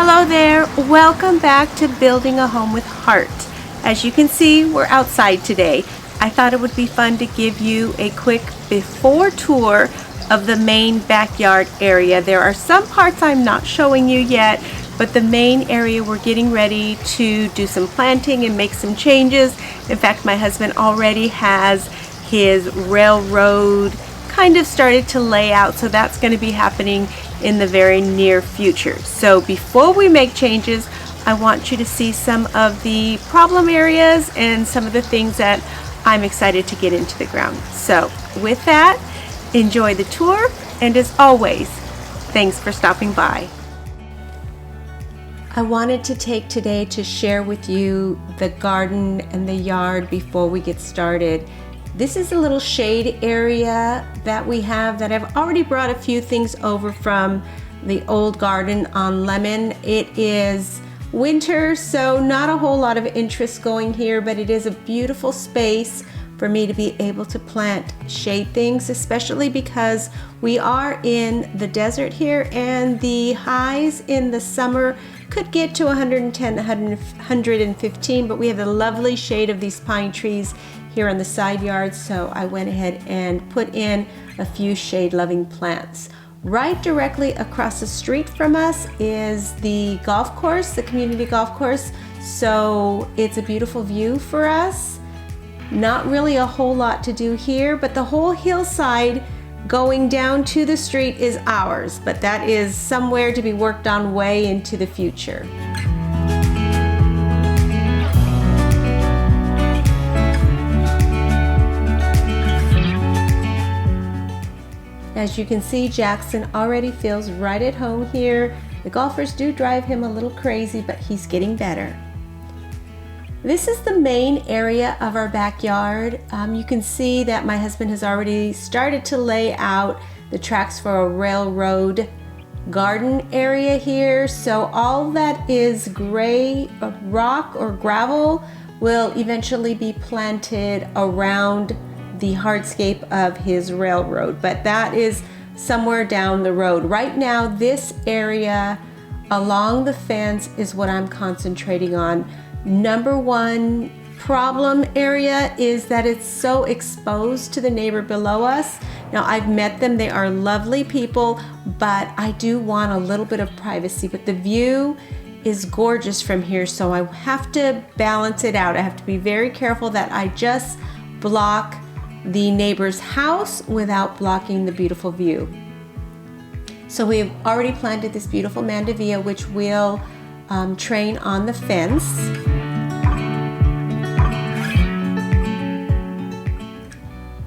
Hello there, welcome back to Building a Home with Heart. As you can see, we're outside today. I thought it would be fun to give you a quick before tour of the main backyard area. There are some parts I'm not showing you yet, but the main area we're getting ready to do some planting and make some changes. In fact, my husband already has his railroad kind of started to lay out, so that's going to be happening in the very near future. So before we make changes, I want you to see some of the problem areas and some of the things that I'm excited to get into the ground. So with that, enjoy the tour, and as always, thanks for stopping by. I wanted to take today to share with you the garden and the yard before we get started. This is a little shade area that we have that I've already brought a few things over from the old garden on Lemon. It is winter, so not a whole lot of interest going here, but it is a beautiful space for me to be able to plant shade things, especially because we are in the desert here and the highs in the summer could get to 110, 115, but we have the lovely shade of these pine trees here on the side yard, so I went ahead and put in a few shade-loving plants. Right directly across the street from us is the golf course, the community golf course, so it's a beautiful view for us. Not really a whole lot to do here, but the whole hillside going down to the street is ours, but that is somewhere to be worked on way into the future. As you can see, Jackson already feels right at home here. The golfers do drive him a little crazy, but he's getting better. This is the main area of our backyard. You can see that my husband has already started to lay out the tracks for a railroad garden area here. So all that is gray rock or gravel will eventually be planted around the hardscape of his railroad, but that is somewhere down the road. Right now, this area along the fence is what I'm concentrating on. Number one problem area is that it's so exposed to the neighbor below us. Now, I've met them, they are lovely people, but I do want a little bit of privacy, but the view is gorgeous from here, so I have to balance it out. I have to be very careful that I just block the neighbor's house without blocking the beautiful view. So we've already planted this beautiful mandevilla, which will train on the fence.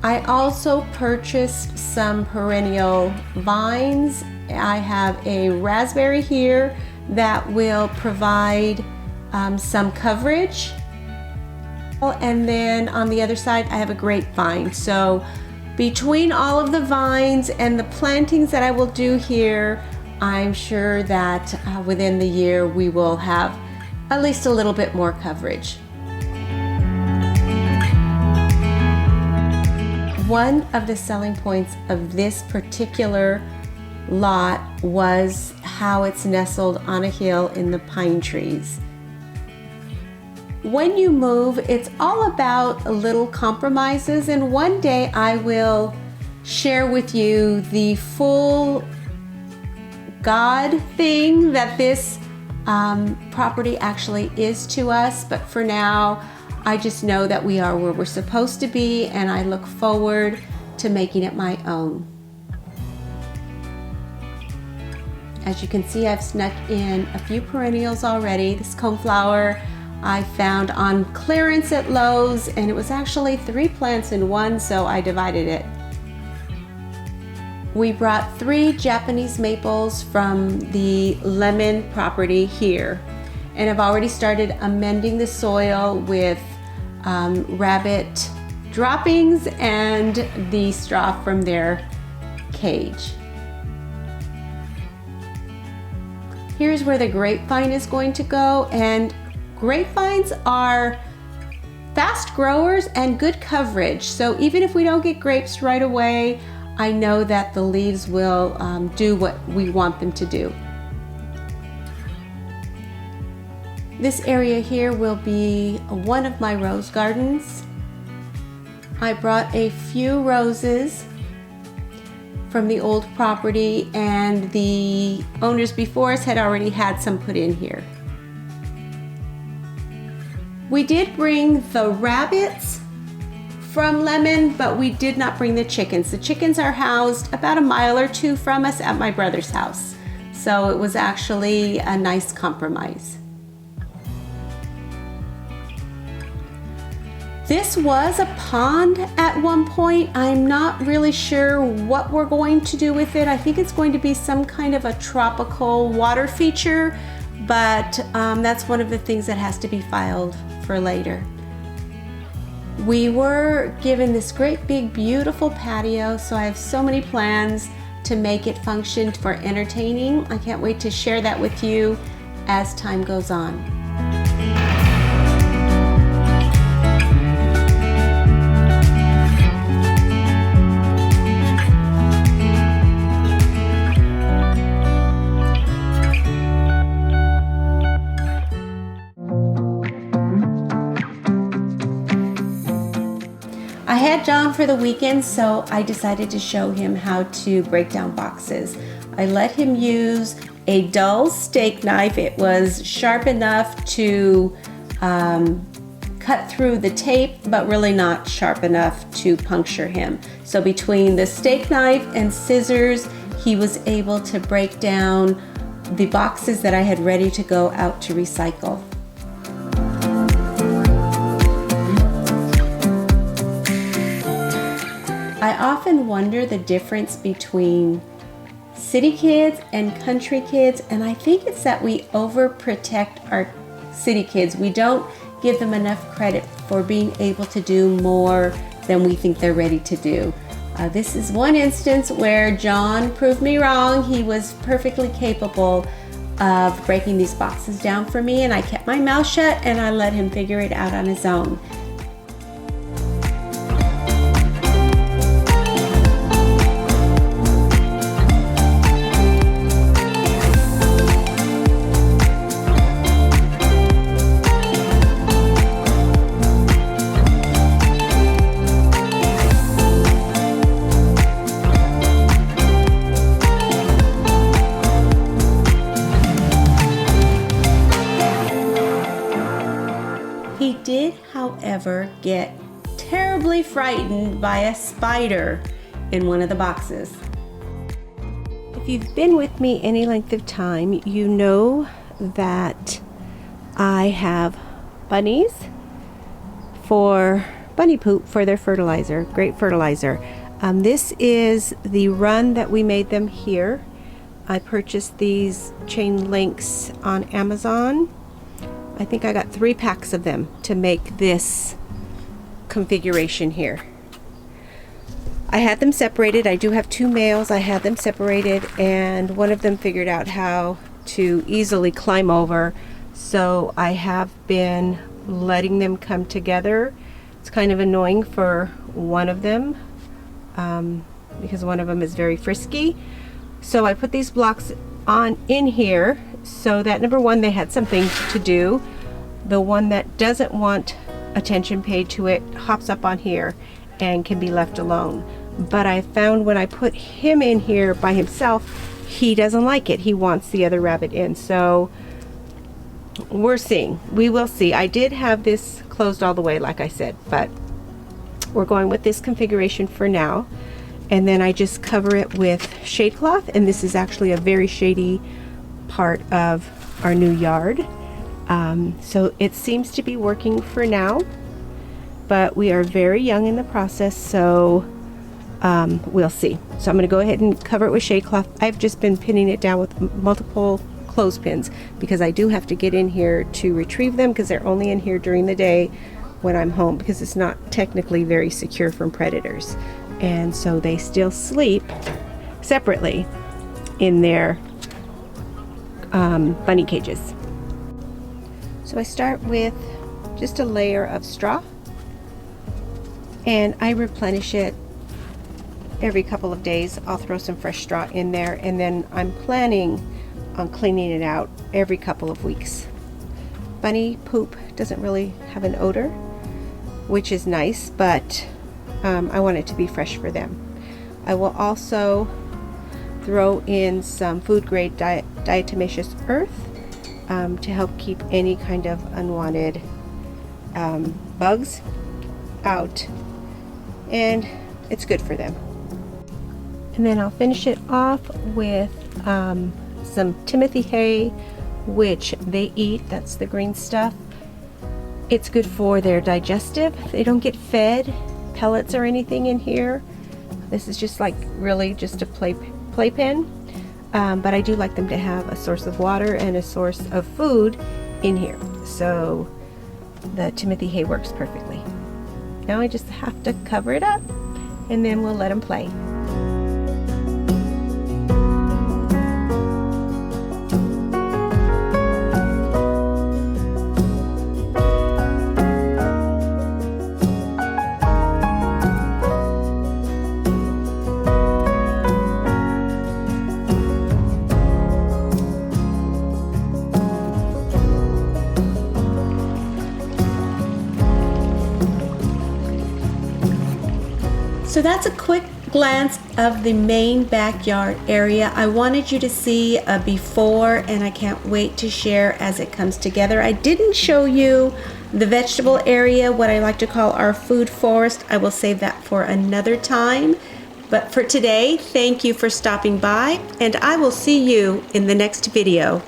I also purchased some perennial vines. I have a raspberry here that will provide some coverage. And then on the other side, I have a grapevine. So between all of the vines and the plantings that I will do here, I'm sure that within the year we will have at least a little bit more coverage. One of the selling points of this particular lot was how it's nestled on a hill in the pine trees. When you move, it's all about little compromises, and one day I will share with you the full God thing that this property actually is to us, but for now, I just know that we are where we're supposed to be, and I look forward to making it my own. As you can see, I've snuck in a few perennials already. This coneflower I found on clearance at Lowe's, and it was actually 3 plants in one, so I divided it. We brought 3 Japanese maples from the Lemon property here, and I've already started amending the soil with rabbit droppings and the straw from their cage. Here's where the grapevine is going to go, and grapevines are fast growers and good coverage. So even if we don't get grapes right away, I know that the leaves will do what we want them to do. This area here will be one of my rose gardens. I brought a few roses from the old property, and the owners before us had already had some put in here. We did bring the rabbits from Lemon, but we did not bring the chickens. The chickens are housed about a mile or two from us at my brother's house. So it was actually a nice compromise. This was a pond at one point. I'm not really sure what we're going to do with it. I think it's going to be some kind of a tropical water feature, but that's one of the things that has to be filed for later. We were given this great big beautiful patio, so I have so many plans to make it function for entertaining. I can't wait to share that with you as time goes on. I had John for the weekend, so I decided to show him how to break down boxes. I let him use a dull steak knife. It was sharp enough to cut through the tape, but really not sharp enough to puncture him. So between the steak knife and scissors, he was able to break down the boxes that I had ready to go out to recycle. I often wonder the difference between city kids and country kids, and I think it's that we overprotect our city kids. We don't give them enough credit for being able to do more than we think they're ready to do. This is one instance where John proved me wrong. He was perfectly capable of breaking these boxes down for me, and I kept my mouth shut and I let him figure it out on his own. He did, however, get terribly frightened by a spider in one of the boxes. If you've been with me any length of time, you know that I have bunnies for bunny poop for their fertilizer, great fertilizer. This is the run that we made them here. I purchased these chain links on Amazon. I think I got 3 packs of them to make this configuration here. I had them separated. I do have 2 males. I had them separated, and one of them figured out how to easily climb over. So I have been letting them come together. It's kind of annoying for one of them because one of them is very frisky. So I put these blocks on in here so that number one, they had something to do. The one that doesn't want attention paid to it hops up on here and can be left alone. But I found when I put him in here by himself, he doesn't like it. He wants the other rabbit in. So we're seeing. We will see. I did have this closed all the way, like I said, but we're going with this configuration for now. And then I just cover it with shade cloth, and this is actually a very shady part of our new yard. So it seems to be working for now, but we are very young in the process, so we'll see. So I'm going to go ahead and cover it with shade cloth. I've just been pinning it down with multiple clothespins because I do have to get in here to retrieve them because they're only in here during the day when I'm home, because it's not technically very secure from predators. And so they still sleep separately in their bunny cages. So I start with just a layer of straw, and I replenish it every couple of days. I'll throw some fresh straw in there, and then I'm planning on cleaning it out every couple of weeks. bunny poop doesn't really have an odor, which is nice, but I want it to be fresh for them. I will also throw in some food grade diatomaceous earth to help keep any kind of unwanted bugs out, and it's good for them. And then I'll finish it off with some Timothy hay, which they eat. That's the green stuff. It's good for their digestive. They don't get fed pellets or anything in here. This is just like really just a playpen, but I do like them to have a source of water and a source of food in here. So the Timothy hay works perfectly. Now I just have to cover it up, and then we'll let them play. So that's a quick glance of the main backyard area. I wanted you to see a before, and I can't wait to share as it comes together. I didn't show you the vegetable area, what I like to call our food forest. I will save that for another time. But for today, thank you for stopping by, and I will see you in the next video.